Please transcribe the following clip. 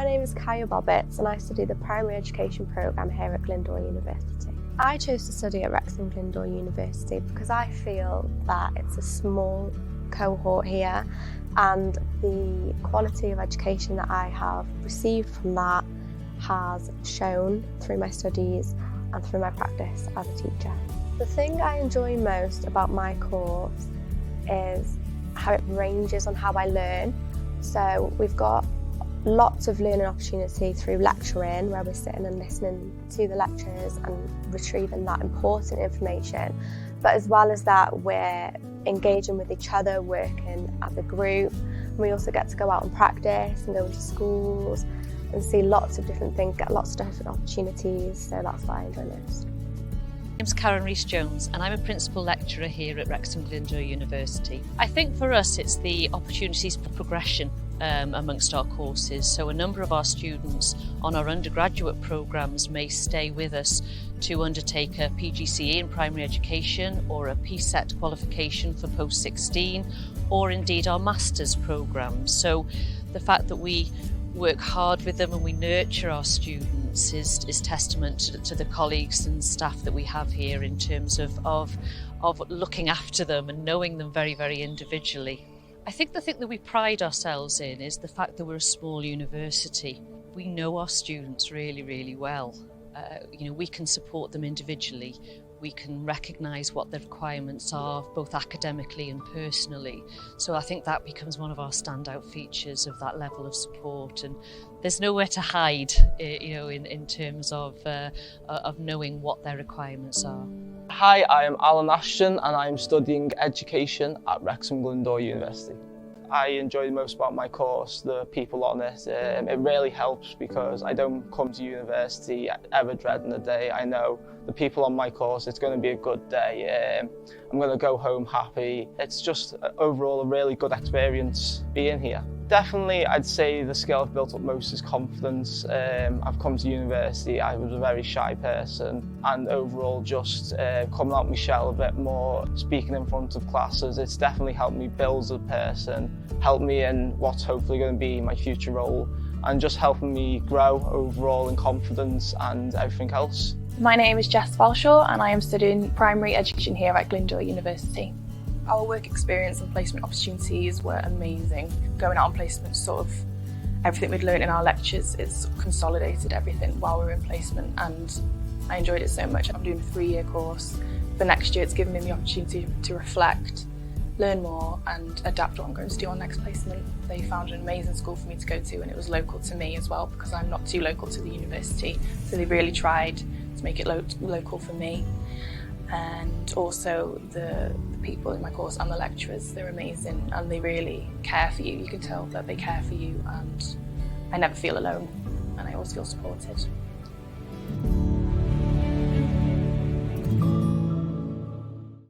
My name is Kaya Bobbitts and I study the primary education programme here at Glyndŵr University. I chose to study at Wrexham Glyndŵr University because I feel that it's a small cohort here and the quality of education that I have received from that has shown through my studies and through my practice as a teacher. The thing I enjoy most about my course is how it ranges on how I learn. So we've got lots of learning opportunity through lecturing, where we're sitting and listening to the lectures and retrieving that important information. But as well as that, we're engaging with each other, working as a group. And we also get to go out and practice and go into schools and see lots of different things, get lots of different opportunities. So that's what I enjoy most. My name's Karen Rees-Jones and I'm a principal lecturer here at Wrexham Glyndŵr University. I think for us it's the opportunities for progression amongst our courses. So a number of our students on our undergraduate programmes may stay with us to undertake a PGCE in primary education or a PSET qualification for post-16 or indeed our master's programmes. So the fact that we work hard with them and we nurture our students is testament to the colleagues and staff that we have here in terms of looking after them and knowing them very, very individually. I think the thing that we pride ourselves in is the fact that we're a small university. We know our students really, really well. We can support them individually. We can recognise what their requirements are, both academically and personally. So I think that becomes one of our standout features of that level of support. And there's nowhere to hide, in terms of knowing what their requirements are. Hi, I am Alan Ashton and I am studying education at Wrexham Glyndŵr University. I enjoy the most about my course, the people on it. It really helps because I don't come to university ever dreading the day. I know the people on my course, it's going to be a good day. I'm going to go home happy. It's just overall a really good experience being here. Definitely, I'd say the skill I've built up most is confidence. I've come to university, I was a very shy person, and overall just coming out my shell a bit more, speaking in front of classes, it's definitely helped me build as a person, helped me in what's hopefully going to be my future role, and just helping me grow overall in confidence and everything else. My name is Jess Falshaw and I am studying primary education here at Glyndŵr University. Our work experience and placement opportunities were amazing. Going out on placement, everything we'd learned in our lectures, it's consolidated everything while we were in placement, and I enjoyed it so much. I'm doing a 3-year course. For next year, it's given me the opportunity to reflect, learn more and adapt what I'm going to do on next placement. They found an amazing school for me to go to and it was local to me as well because I'm not too local to the university. So they really tried to make it local for me. And also the people in my course and the lecturers, they're amazing and they really care for you. You can tell that they care for you and I never feel alone and I always feel supported.